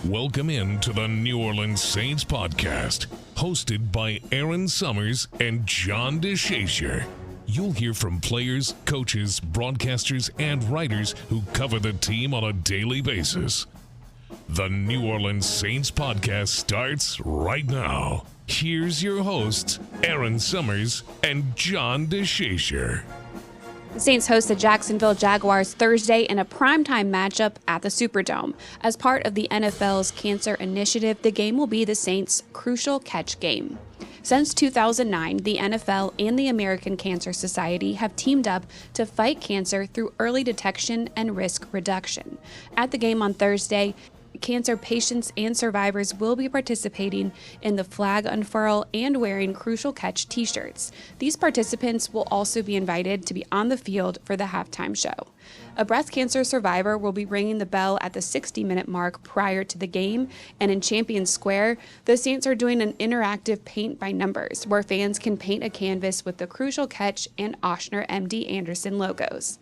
Welcome in to the New Orleans Saints podcast, hosted by Erin Summers and John DeShazier. You'll hear from players, coaches, broadcasters, and writers who cover the team on a daily basis. The New Orleans Saints podcast starts right now. Here's your hosts, Erin Summers and John DeShazier. The Saints host the Jacksonville Jaguars Thursday in a primetime matchup at the Superdome. As part of the NFL's Cancer Initiative, the game will be the Saints' crucial catch game. Since 2009, the NFL and the American Cancer Society have teamed up to fight cancer through early detection and risk reduction. At the game on Thursday, cancer patients and survivors will be participating in the flag unfurl and wearing Crucial Catch t-shirts. These participants will also be invited to be on the field for the halftime show. A breast cancer survivor will be ringing the bell at the 60-minute mark prior to the game, and in Champion Square, the Saints are doing an interactive paint by numbers where fans can paint a canvas with the Crucial Catch and Ochsner MD Anderson logos.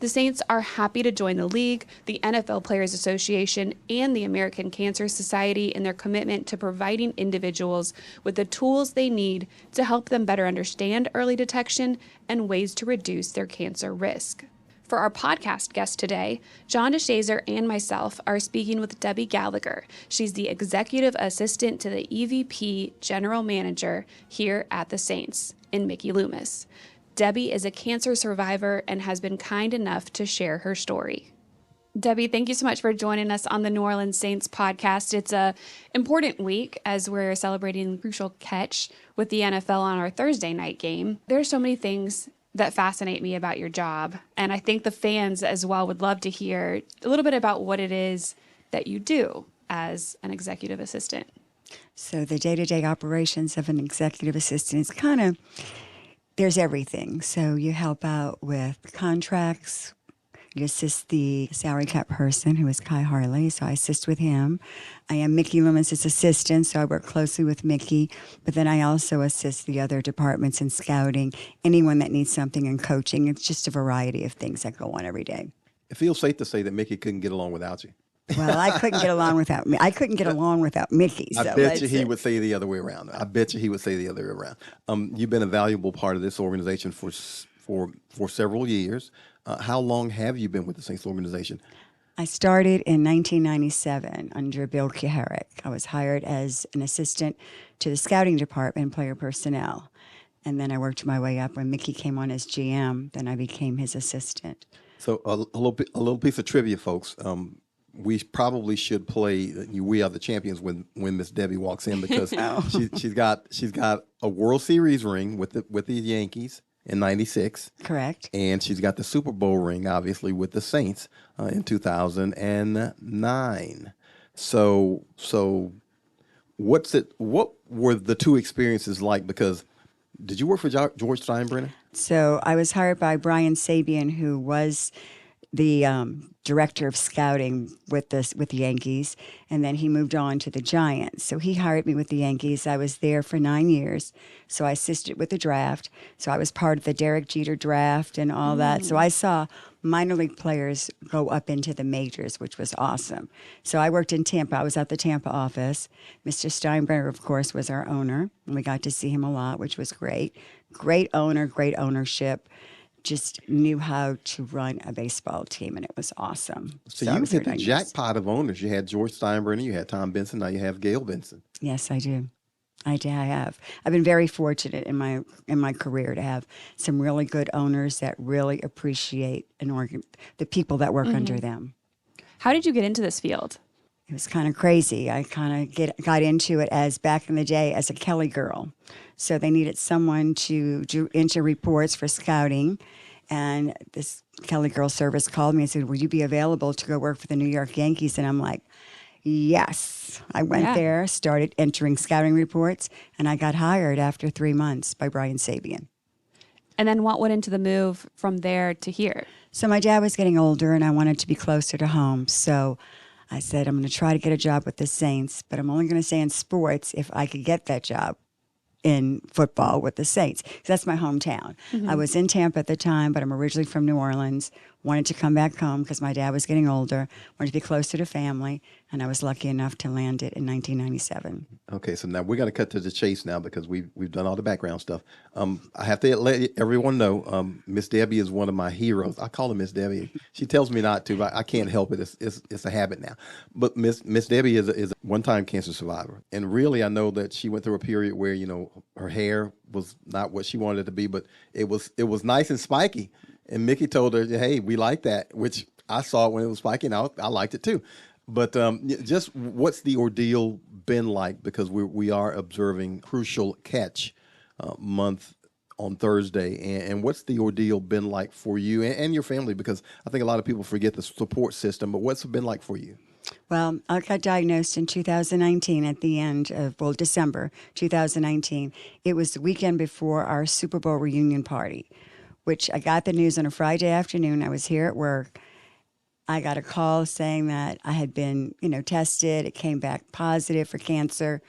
The Saints are happy to join the league, the NFL Players Association, and the American Cancer Society in their commitment to providing individuals with the tools they need to help them better understand early detection and ways to reduce their cancer risk. For our podcast guest today, John DeShazier and myself are speaking with Debbie Gallagher. She's the executive assistant to the EVP general manager here at the Saints in Mickey Loomis. Debbie is a cancer survivor and has been kind enough to share her story. Debbie, thank you so much for joining us on the New Orleans Saints podcast. It's an important week as we're celebrating Crucial Catch with the NFL on our Thursday night game. There are so many things that fascinate me about your job, and I think the fans as well would love to hear a little bit about what it is that you do as an executive assistant. So the day-to-day operations of an executive assistant is there's everything. So you help out with contracts. You assist the salary cap person, who is Kai Harley, so I assist with him. I am Mickey Loomis' assistant, so I work closely with Mickey. But then I also assist the other departments in scouting, anyone that needs something in coaching. It's just a variety of things that go on every day. It feels safe to say that Mickey couldn't get along without you. Well, I couldn't get along without me. I couldn't get along without Mickey. So I bet you he would say the other way around. You've been a valuable part of this organization for several years. How long have you been with the Saints organization? I started in 1997 under Bill Kuharich. I was hired as an assistant to the scouting department and player personnel. And then I worked my way up. When Mickey came on as GM, then I became his assistant. So a little piece of trivia, folks. We probably should play "We Are the Champions" when Miss Debbie walks in, because she's got a World Series ring with the Yankees in '96. Correct. And she's got the Super Bowl ring, obviously, with the Saints in 2009. So what were the two experiences like? Because did you work for George Steinbrenner? So I was hired by Brian Sabian, who was the director of scouting with the Yankees, and then he moved on to the Giants. So he hired me with the Yankees. I was there for 9 years, so I assisted with the draft. So I was part of the Derek Jeter draft and all that. So I saw minor league players go up into the majors, which was awesome. So I worked in Tampa. I was at the Tampa office. Mr. Steinbrenner, of course, was our owner, and we got to see him a lot, which was great. Great owner, great ownership. Just knew how to run a baseball team, and it was awesome. So you hit the jackpot of owners. You had George Steinbrenner, you had Tom Benson, now you have Gail Benson. Yes, I do. I have. I've been very fortunate in my career to have some really good owners that really appreciate the people that work under them. How did you get into this field? It was kind of crazy. I kind of got into it as back in the day as a Kelly girl. So they needed someone to do enter reports for scouting. And this Kelly Girl Service called me and said, "Would you be available to go work for the New York Yankees?" And I'm like, yes. I went there, started entering scouting reports, and I got hired after 3 months by Brian Sabian. And then what went into the move from there to here? So my dad was getting older, and I wanted to be closer to home. So I said, I'm going to try to get a job with the Saints, but I'm only going to say in sports if I could get that job in football with the Saints, because that's my hometown. I was in Tampa at the time, but I'm originally from New Orleans, wanted to come back home because my dad was getting older, wanted to be closer to family, and I was lucky enough to land it in 1997. Okay, so now we're going to cut to the chase now because we've done all the background stuff. I have to let everyone know, Miss Debbie is one of my heroes. I call her Miss Debbie. She tells me not to, but I can't help it. It's a habit now. But Miss Debbie is a one-time cancer survivor, and really I know that she went through a period where her hair was not what she wanted it to be, but it was nice and spiky. And Mickey told her, "Hey, we like that," which I saw when it was spiky, and I liked it too. But just what's the ordeal been like? Because we are observing Crucial Catch month on Thursday, and what's the ordeal been like for you and your family? Because I think a lot of people forget the support system, but what's it been like for you? Well, I got diagnosed in 2019 at the end of, December 2019. It was the weekend before our Super Bowl reunion party, which I got the news on a Friday afternoon. I was here at work. I got a call saying that I had been, tested. It came back positive for cancer,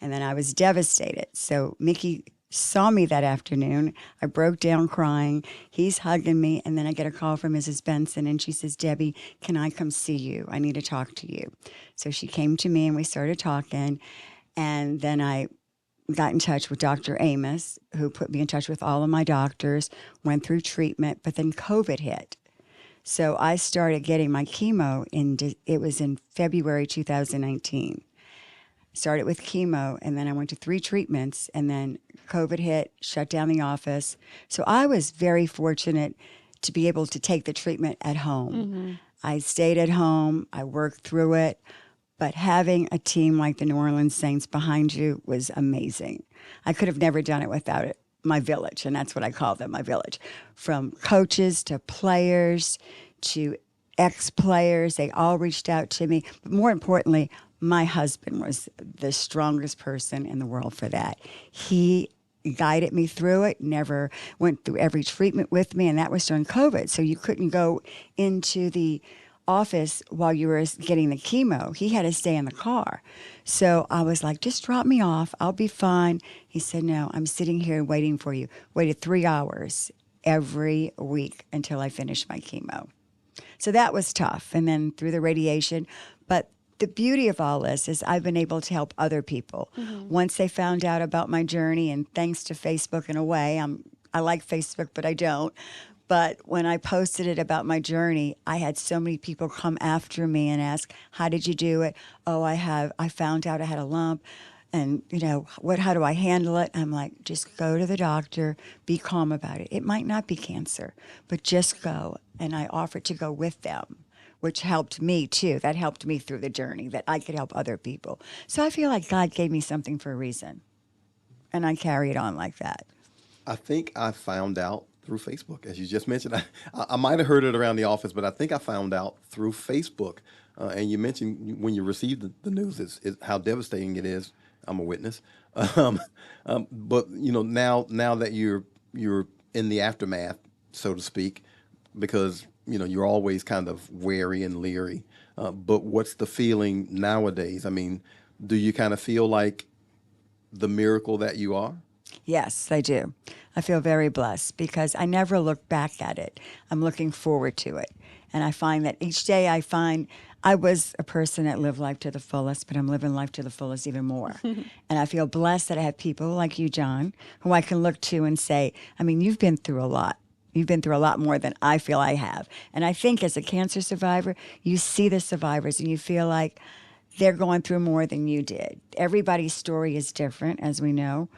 and then I was devastated. So Mickey saw me that afternoon. I broke down crying. He's hugging me, and then I get a call from Mrs. Benson, and she says, "Debbie, can I come see you? I need to talk to you." So she came to me, and we started talking, and then I got in touch with Dr. Amos, who put me in touch with all of my doctors, went through treatment, but then COVID hit. So I started getting my chemo it was in February 2019. Started with chemo, and then I went to 3 treatments, and then COVID hit, shut down the office. So I was very fortunate to be able to take the treatment at home. Mm-hmm. I stayed at home. I worked through it. But having a team like the New Orleans Saints behind you was amazing. I could have never done it without it. My village, and that's what I call them, my village. From coaches to players to ex-players, they all reached out to me. But more importantly, my husband was the strongest person in the world for that. He guided me through it, never went through every treatment with me, and that was during COVID. So you couldn't go into the office while you were getting the chemo. He had to stay in the car. So I was like, "Just drop me off. I'll be fine." He said, "No, I'm sitting here waiting for you." Waited 3 hours every week until I finished my chemo. So that was tough. And then through the radiation. But the beauty of all this is I've been able to help other people. Mm-hmm. Once they found out about my journey, and thanks to Facebook in a way, I like Facebook, but I don't. But when I posted it about my journey, I had so many people come after me and ask, "How did you do it?" "Oh, I found out I had a lump. And, how do I handle it?" I'm like, "Just go to the doctor, be calm about it. It might not be cancer, but just go." And I offered to go with them, which helped me too. That helped me through the journey, that I could help other people. So I feel like God gave me something for a reason. And I carry it on like that. I think I found out through Facebook, as you just mentioned. I might have heard it around the office, but I think I found out through Facebook. And you mentioned when you received the news, is how devastating it is. I'm a witness. But now that you're in the aftermath, so to speak, because you're always kind of wary and leery. But what's the feeling nowadays? I mean, do you kind of feel like the miracle that you are? Yes, I do. I feel very blessed because I never look back at it. I'm looking forward to it. And I find that each day I was a person that lived life to the fullest, but I'm living life to the fullest even more. And I feel blessed that I have people like you, John, who I can look to and say, you've been through a lot. You've been through a lot more than I feel I have. And I think as a cancer survivor, you see the survivors and you feel like they're going through more than you did. Everybody's story is different, as we know.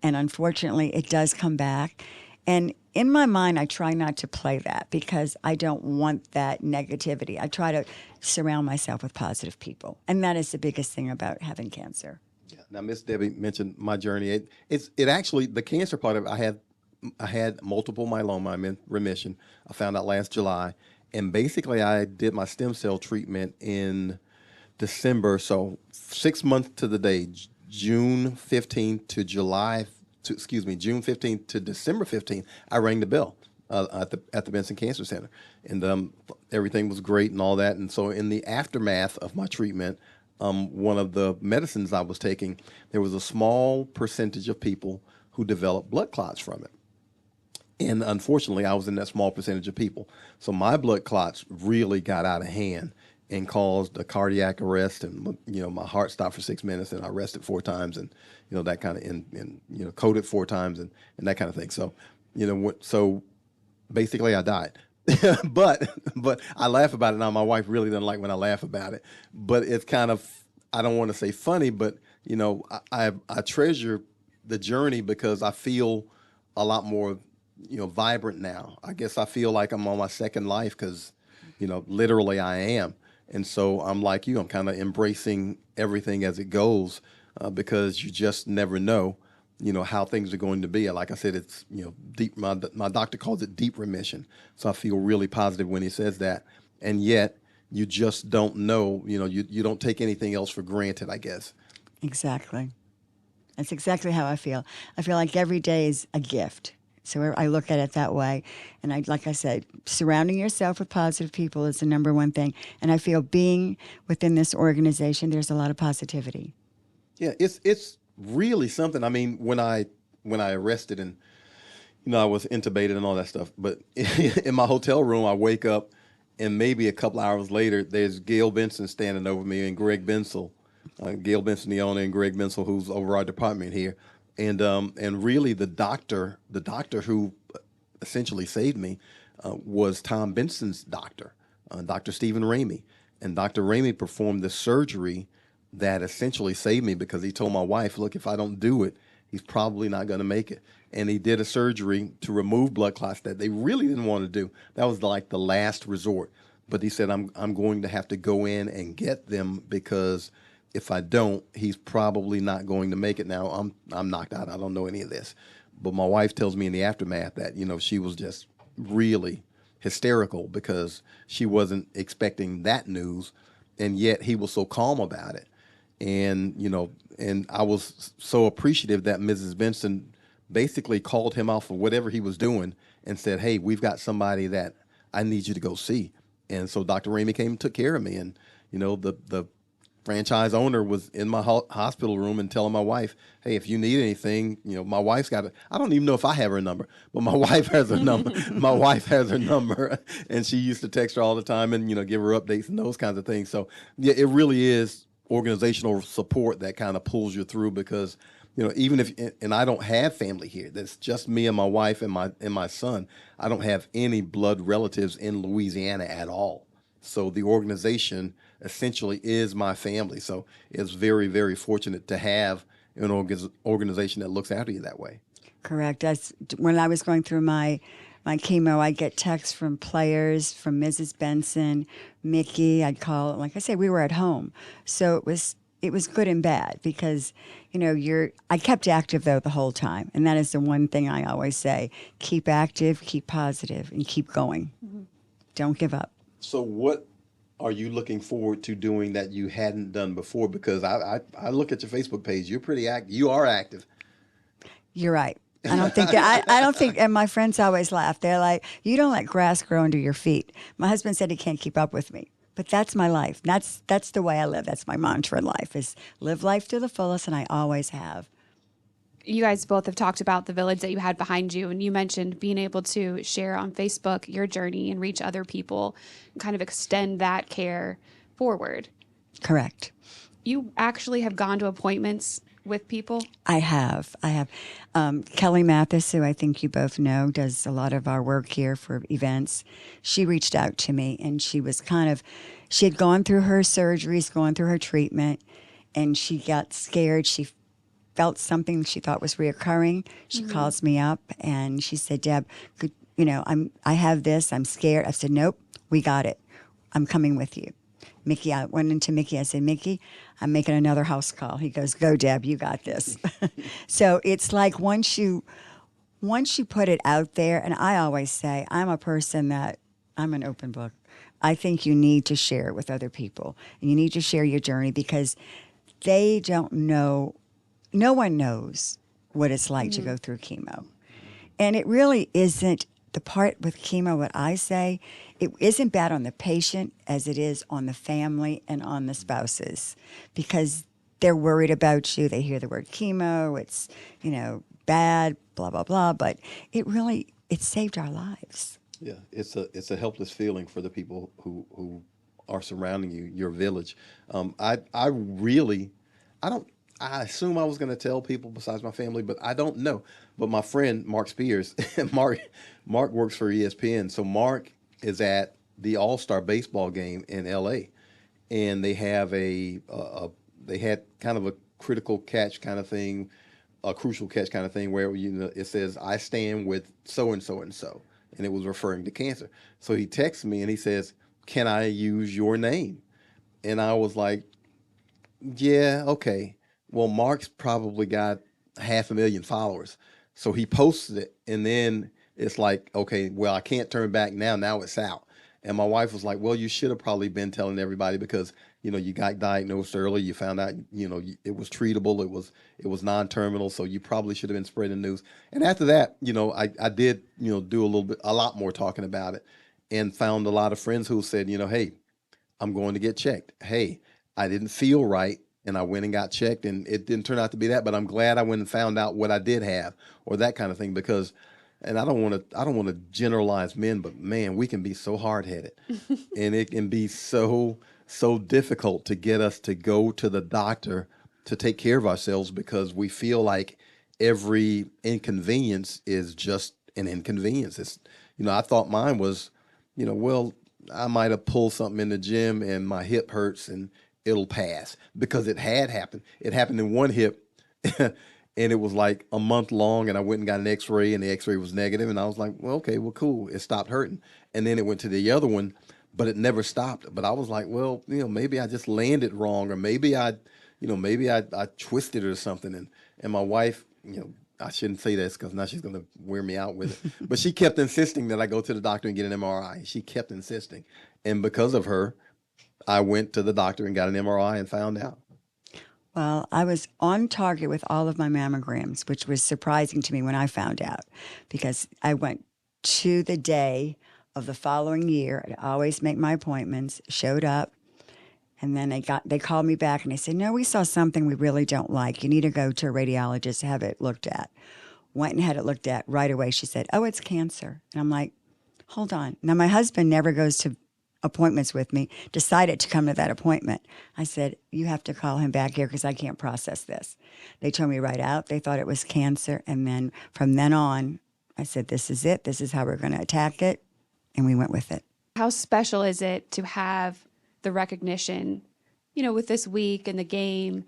And unfortunately, it does come back. And in my mind, I try not to play that because I don't want that negativity. I try to surround myself with positive people. And that is the biggest thing about having cancer. Yeah. Now, Miss Debbie mentioned my journey. It actually, the cancer part of it, I had multiple myeloma. I'm in remission. I found out last July. And basically, I did my stem cell treatment in December. So 6 months to the day, June 15th to June 15th to December 15th, I rang the bell at the Benson Cancer Center. And everything was great and all that. And so in the aftermath of my treatment, one of the medicines I was taking, there was a small percentage of people who developed blood clots from it. And unfortunately, I was in that small percentage of people. So my blood clots really got out of hand and caused a cardiac arrest. And, my heart stopped for 6 minutes and I rested 4 times and, that kind of, and coded 4 times and that kind of thing. So, so basically I died. but I laugh about it now. My wife really doesn't like when I laugh about it. But it's kind of, I don't want to say funny, but, I treasure the journey because I feel a lot more vibrant now. I guess I feel like I'm on my second life because, literally I am. And so I'm like you, I'm kind of embracing everything as it goes because you just never know, how things are going to be. Like I said, it's, deep. My doctor calls it deep remission. So I feel really positive when he says that. And yet you just don't know, you don't take anything else for granted, I guess. Exactly. That's exactly how I feel. I feel like every day is a gift. So I look at it that way. And like I said, surrounding yourself with positive people is the number one thing. And I feel being within this organization, there's a lot of positivity. Yeah, it's really something. I mean, when I arrested and, I was intubated and all that stuff, but in my hotel room, I wake up and maybe a couple hours later, there's Gail Benson standing over me and Greg Bensel, Gail Benson, the owner, and Greg Bensel, who's over our department here. And really the doctor who essentially saved me was Tom Benson's doctor, Dr. Stephen Ramey. And Dr. Ramey performed this surgery that essentially saved me because he told my wife, look, if I don't do it, he's probably not going to make it. And he did a surgery to remove blood clots that they really didn't want to do. That was like the last resort. But he said, I'm going to have to go in and get them because if I don't, he's probably not going to make it. Now, I'm knocked out. I don't know any of this. But my wife tells me in the aftermath that, she was just really hysterical because she wasn't expecting that news. And yet he was so calm about it. And, and I was so appreciative that Mrs. Benson basically called him out for whatever he was doing and said, hey, we've got somebody that I need you to go see. And so Dr. Ramey came and took care of me. And, the franchise owner was in my hospital room and telling my wife, hey, if you need anything, my wife's got I don't even know if I have her number, but my wife has her number. My wife has her number and she used to text her all the time and, give her updates and those kinds of things. So yeah, it really is organizational support that kind of pulls you through because, even if, and I don't have family here, that's just me and my wife and my son. I don't have any blood relatives in Louisiana at all. So the organization essentially is my family. So it's very, very fortunate to have an organization that looks after you that way. Correct. When I was going through my chemo, I'd get texts from players, from Mrs. Benson, Mickey. I'd call, like I said, we were at home. So it was good and bad because, I kept active though the whole time. And that is the one thing I always say, keep active, keep positive, and keep going. Mm-hmm. Don't give up. So what are you looking forward to doing that you hadn't done before? Because I look at your Facebook page. You're pretty active. You are active. You're right. I don't think that, I don't think, and my friends always laugh. They're like, you don't let grass grow under your feet. My husband said he can't keep up with me, but that's my life. That's the way I live. That's my mantra in life is live life to the fullest. And I always have. You guys both have talked about the village that you had behind you, and you mentioned being able to share on Facebook your journey and reach other people and kind of extend that care forward. Correct. You actually have gone to appointments with people? I have. Kelly Mathis, who I think you both know, does a lot of our work here for events. She reached out to me, and she had gone through her surgeries, gone through her treatment, and she got scared. She felt something she thought was reoccurring. She calls me up and she said, Deb, I have this, I'm scared. I said, nope, we got it. I'm coming with you. Mickey, I went into Mickey, I said, Mickey, I'm making another house call. He goes, go Deb, you got this. So it's like once you put it out there, and I always say, I'm a person that, I'm an open book. I think you need to share it with other people. And you need to share your journey because they don't know. No one knows what it's like to go through chemo. And it really isn't, the part with chemo, what I say, it isn't bad on the patient as it is on the family and on the spouses because they're worried about you. They hear the word chemo, it's, bad, blah, blah, blah. But it really, it saved our lives. Yeah, it's a helpless feeling for the people who are surrounding you, your village. I really, I don't. I assume I was going to tell people besides my family, but I don't know. But my friend Mark Spears, Mark works for ESPN, so Mark is at the All-Star baseball game in L.A. and they have they had kind of a critical catch kind of thing, a crucial catch kind of thing where it says I stand with so and so and so, and it was referring to cancer. So he texts me and he says, "Can I use your name?" And I was like, "Yeah, okay." Well, Mark's probably got 500,000 followers, so he posted it, and then it's like, okay, well, I can't turn back now. Now it's out. And my wife was like, "Well, you should have probably been telling everybody because you got diagnosed early. You found out it was treatable. It was non-terminal. So you probably should have been spreading the news." And after that, I did do a lot more talking about it, and found a lot of friends who said, "Hey, I'm going to get checked. Hey, I didn't feel right." And I went and got checked, and it didn't turn out to be that. But I'm glad I went and found out what I did have, or that kind of thing, because, and I don't want to generalize men, but man, we can be so hard headed, and it can be so difficult to get us to go to the doctor to take care of ourselves because we feel like every inconvenience is just an inconvenience. It's, I thought mine was, well, I might have pulled something in the gym and my hip hurts and it'll pass, because it had happened. It happened in one hip and it was like a month long, and I went and got an x-ray and the x-ray was negative, and I was like, well, okay, well, cool. It stopped hurting. And then it went to the other one, but it never stopped. But I was like, well, maybe I just landed wrong, or maybe I twisted it or something. And my wife, I shouldn't say this because now she's going to wear me out with it. But she kept insisting that I go to the doctor and get an MRI. She kept insisting. And because of her, I went to the doctor and got an MRI and found out. Well, I was on target with all of my mammograms, which was surprising to me when I found out, because I went to the day of the following year. I always make my appointments, showed up, and then they called me back and they said, "No, we saw something we really don't like. You need to go to a radiologist to have it looked at." Went and had it looked at right away. She said, "Oh, it's cancer." And I'm like, hold on. Now, my husband never goes to appointments with me, decided to come to that appointment. I said, "You have to call him back here because I can't process this." They told me right out they thought it was cancer. And then from then on, I said, "This is it. This is how we're going to attack it." And we went with it. How special is it to have the recognition, with this week and the game,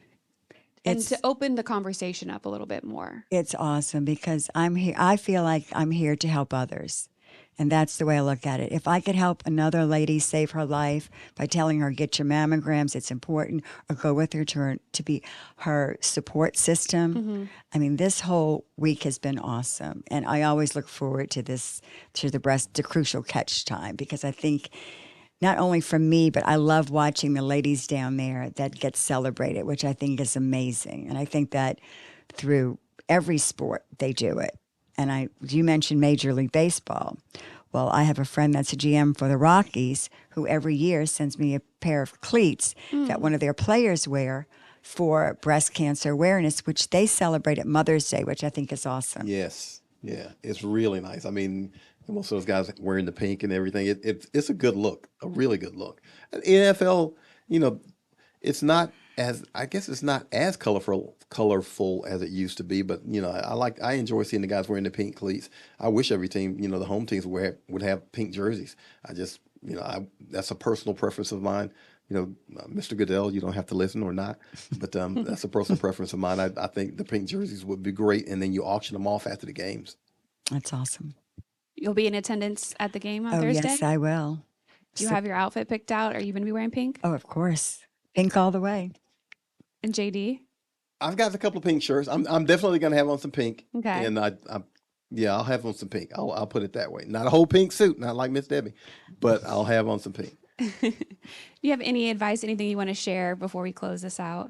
and to open the conversation up a little bit more? It's awesome because I'm here. I feel like I'm here to help others. And that's the way I look at it. If I could help another lady save her life by telling her, get your mammograms, it's important, or go with her to be her support system. Mm-hmm. I mean, this whole week has been awesome. And I always look forward to the crucial catch time, because I think not only for me, but I love watching the ladies down there that get celebrated, which I think is amazing. And I think that through every sport, they do it. And you mentioned Major League Baseball. Well, I have a friend that's a GM for the Rockies who every year sends me a pair of cleats that one of their players wear for breast cancer awareness, which they celebrate at Mother's Day, which I think is awesome. Yes. Yeah. It's really nice. I mean, most of those guys wearing the pink and everything, it's a good look, a really good look. NFL, it's not it's not as colorful as it used to be, but I enjoy seeing the guys wearing the pink cleats. I wish every team, the home teams would have pink jerseys. I just, that's a personal preference of mine. Mr. Goodell, you don't have to listen or not, but that's a personal preference of mine. I think the pink jerseys would be great, and then you auction them off after the games. That's awesome. You'll be in attendance at the game on Thursday? Yes, I will. Do you have your outfit picked out? Are you going to be wearing pink? Oh, of course. Pink all the way. And JD? I've got a couple of pink shirts. I'm definitely going to have on some pink. Okay. And I'll have on some pink. I'll put it that way. Not a whole pink suit, not like Miss Debbie, but I'll have on some pink. Do you have any advice, anything you want to share before we close this out?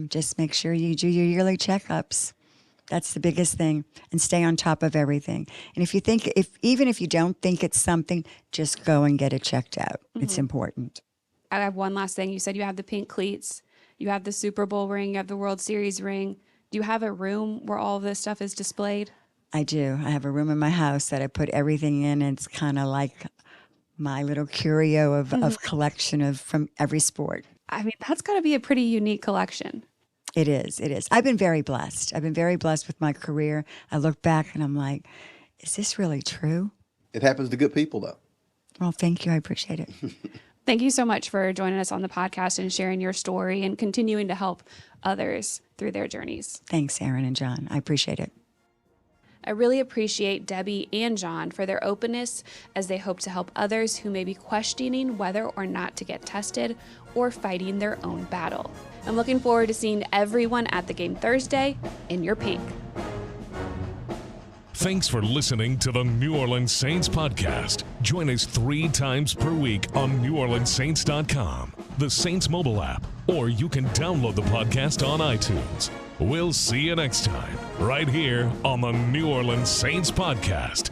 Just make sure you do your yearly checkups. That's the biggest thing, and stay on top of everything. And even if you don't think it's something, just go and get it checked out. Mm-hmm. It's important. I have one last thing. You said you have the pink cleats, you have the Super Bowl ring, you have the World Series ring. Do you have a room where all of this stuff is displayed? I do. I have a room in my house that I put everything in. It's kind of like my little curio of collection of from every sport. I mean, that's got to be a pretty unique collection. It is. It is. I've been very blessed. I've been very blessed with my career. I look back and I'm like, is this really true? It happens to good people, though. Well, thank you. I appreciate it. Thank you so much for joining us on the podcast and sharing your story and continuing to help others through their journeys. Thanks, Erin and John. I appreciate it. I really appreciate Debbie and John for their openness as they hope to help others who may be questioning whether or not to get tested or fighting their own battle. I'm looking forward to seeing everyone at the game Thursday in your pink. Thanks for listening to the New Orleans Saints podcast. Join us 3 times per week on NewOrleansSaints.com, the Saints mobile app, or you can download the podcast on iTunes. We'll see you next time, right here on the New Orleans Saints podcast.